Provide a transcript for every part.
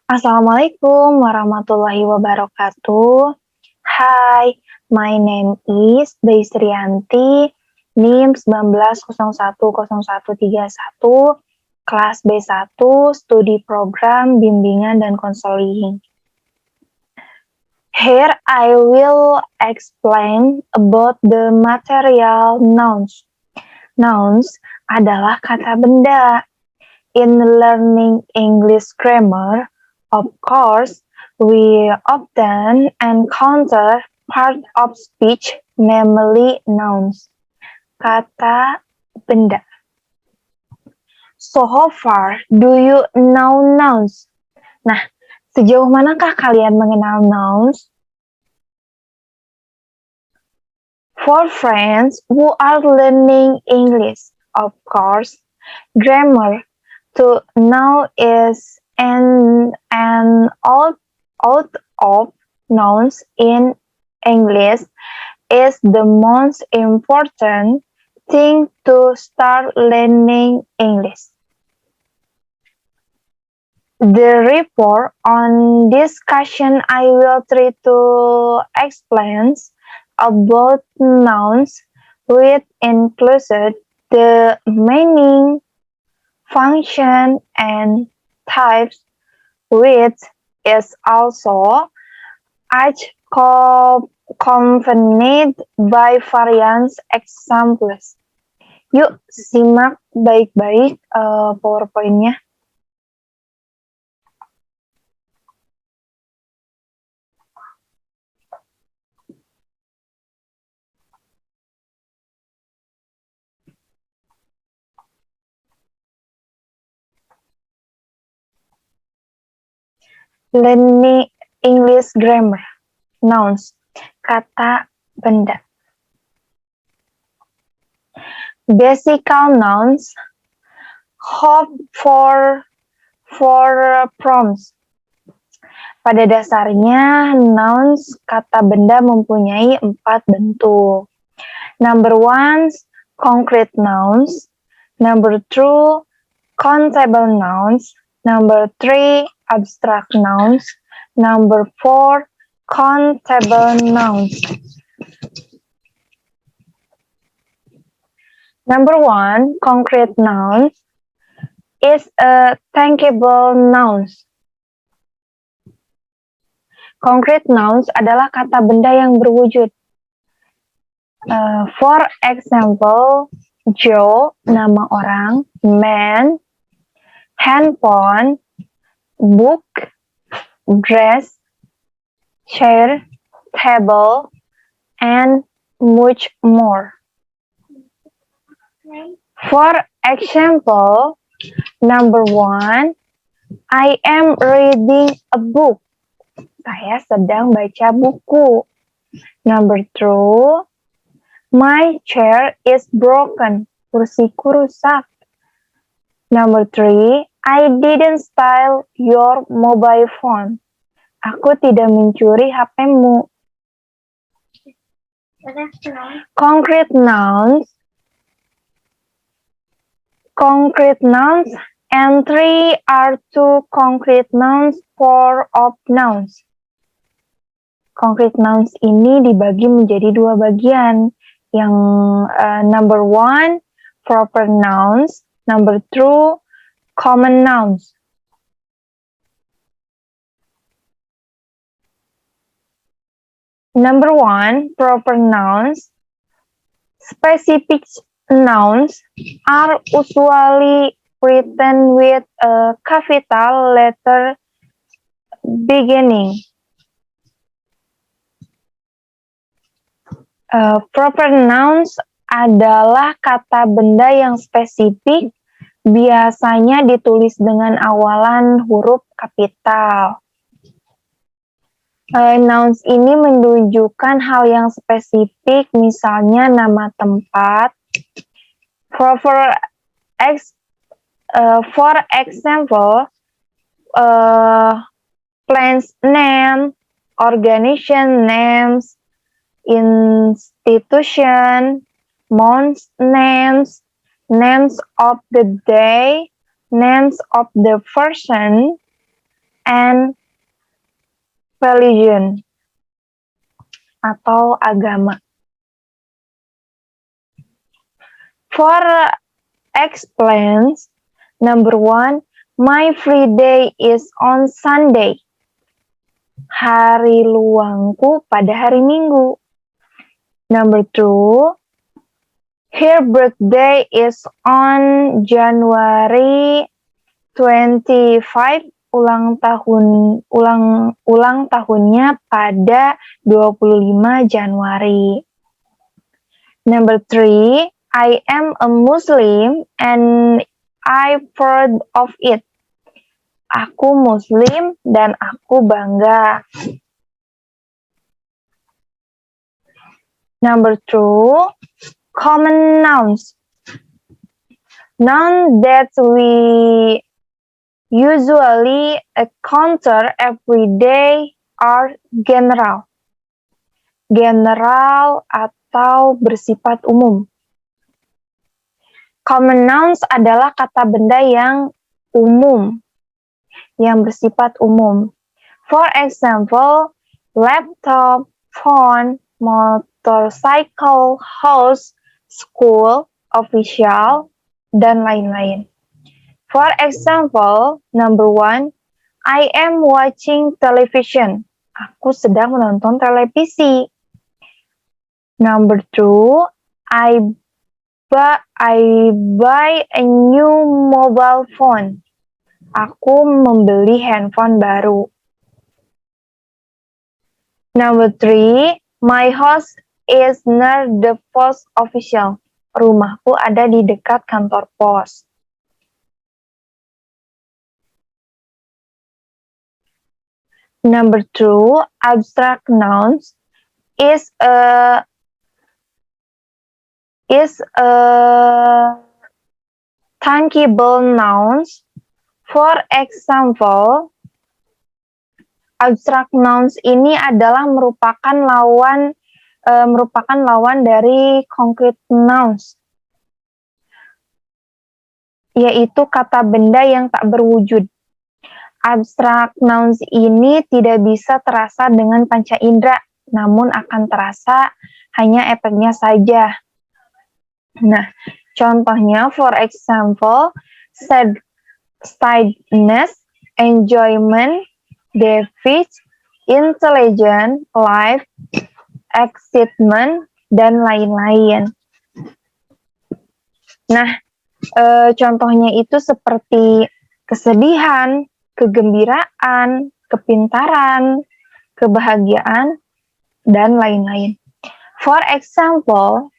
Assalamualaikum warahmatullahi wabarakatuh. Hai, my name is Desrianti, NIM 19010131, kelas B1, studi program bimbingan dan konseling. Here I will explain about the material nouns. Nouns adalah kata benda. In learning English grammar, of course, we often encounter part of speech, namely nouns. Kata benda. So far, do you know nouns? Nah, sejauh manakah kalian mengenal nouns? For friends who are learning English, of course, grammar to know is an out of nouns in English is the most important thing to start learning English. The report on discussion I will try to explain about nouns, which included the meaning, function, and types, which is also accompanied by various examples. Yuk, simak baik-baik PowerPoint-nya. Learning English grammar. Nouns. Kata benda. Basic nouns. Hope for prompts. Pada dasarnya, nouns kata benda mempunyai 4 bentuk. Number 1, concrete nouns. Number 2, countable nouns. Number 3, abstract nouns. Number 4, countable nouns. Number 1, concrete nouns is a tangible nouns. Concrete nouns adalah kata benda yang berwujud. For example, Joe, nama orang, man, handphone, book, dress, chair, table, and much more. For example, number 1, I am reading a book. Saya sedang baca buku. Number 2, my chair is broken. Kursiku rusak. Number 3, I didn't steal your mobile phone. Aku tidak mencuri HP-mu. Concrete nouns. Concrete nouns and 3 are 2 concrete nouns, 4 of nouns. Concrete nouns ini dibagi menjadi 2 bagian. Yang number 1, proper nouns. Number 2, common nouns. Number 1, proper nouns. Specific nouns are usually written with a capital letter beginning. Proper nouns adalah kata benda yang spesifik, biasanya ditulis dengan awalan huruf kapital. Nouns ini menunjukkan hal yang spesifik, misalnya nama tempat. For example, place name, organization names, institution, month names, names of the day, names of the person, and religion atau agama. For explains, number 1, my free day is on Sunday. Hari luangku pada hari Minggu. Number 2, her birthday is on January 25. Ulang tahunnya pada 25 Januari. Number 3, I am a Muslim and I'm proud of it. Aku Muslim dan aku bangga. Number 2, common nouns. Nouns that we usually encounter every day are general. General atau bersifat umum. Common nouns adalah kata benda yang umum, yang bersifat umum. For example, laptop, phone, motorcycle, house, school, official, dan lain-lain. For example, number 1, I am watching television. Aku sedang menonton televisi. Number 2, I buy a new mobile phone. Aku membeli handphone baru. Number 3, my house is near the post office. Rumahku ada di dekat kantor pos. Number 2, abstract nouns is a tangible nouns. For example, abstract nouns ini adalah merupakan lawan dari concrete nouns, yaitu kata benda yang tak berwujud. Abstract nouns ini tidak bisa terasa dengan panca indera, namun akan terasa hanya efeknya saja. Nah, contohnya, for example, sadness, enjoyment, defeat, intelligence, life, excitement, dan lain-lain. Nah, contohnya itu seperti kesedihan, kegembiraan, kepintaran, kebahagiaan, dan lain-lain. For example,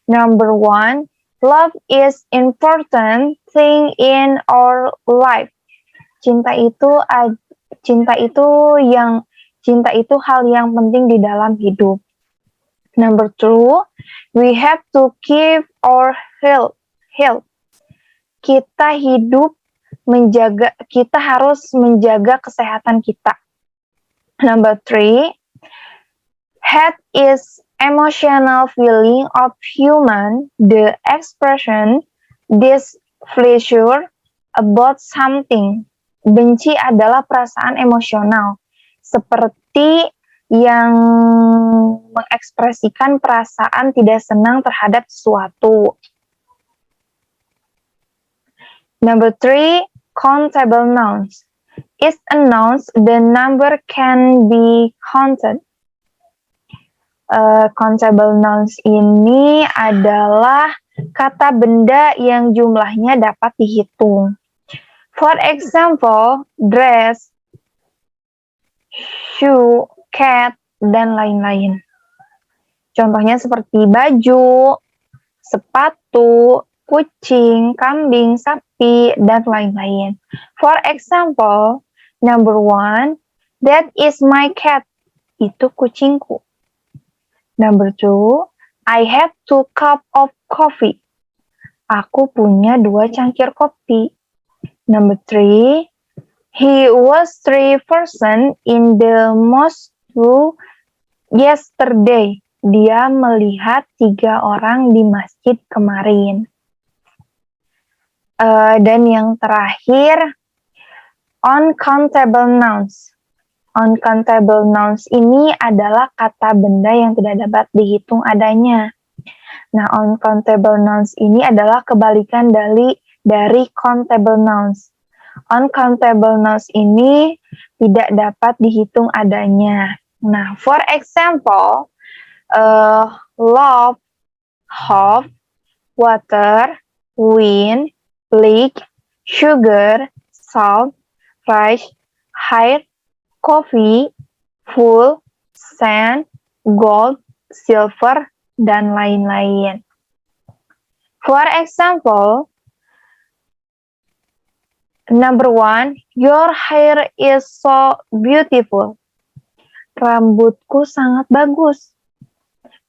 number 1, love is important thing in our life. Cinta itu hal yang penting di dalam hidup. Number 2, we have to keep our health. Kita harus menjaga kesehatan kita. Number 3, hate is emotional feeling of human, the expression displeasure about something. Benci adalah perasaan emosional, seperti yang mengekspresikan perasaan tidak senang terhadap sesuatu. Number 3, countable nouns. Is a noun the number can be counted. Countable nouns ini adalah kata benda yang jumlahnya dapat dihitung. For example, dress, shoe, cat, dan lain-lain. Contohnya seperti baju, sepatu, kucing, kambing, sapi, dan lain-lain. For example, number 1, that is my cat. Itu kucingku. Number 2, I have 2 cup of coffee. Aku punya 2 cangkir kopi. Number 3, he was 3 person in the mosque yesterday. Dia melihat 3 orang di masjid kemarin. Dan yang terakhir, Uncountable nouns. Uncountable nouns ini adalah kata benda yang tidak dapat dihitung adanya. Nah, uncountable nouns ini adalah kebalikan dari countable nouns. Uncountable nouns ini tidak dapat dihitung adanya. Nah, for example, love, hope, water, wind, leak, sugar, salt, rice, hair, coffee, full, sand, gold, silver, dan lain-lain. For example, number 1, your hair is so beautiful. Rambutku sangat bagus.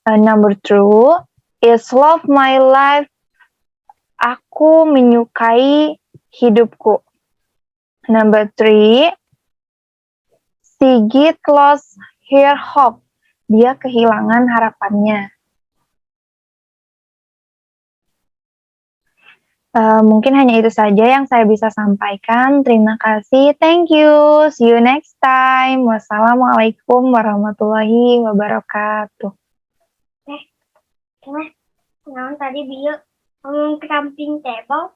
Number 2, is love my life. Aku menyukai hidupku. Number 3, Sigit lost her hope. Dia kehilangan harapannya. Mungkin hanya itu saja yang saya bisa sampaikan. Terima kasih. Thank you. See you next time. Wassalamualaikum warahmatullahi wabarakatuh. Naon tadi bieu ngomong cramping table.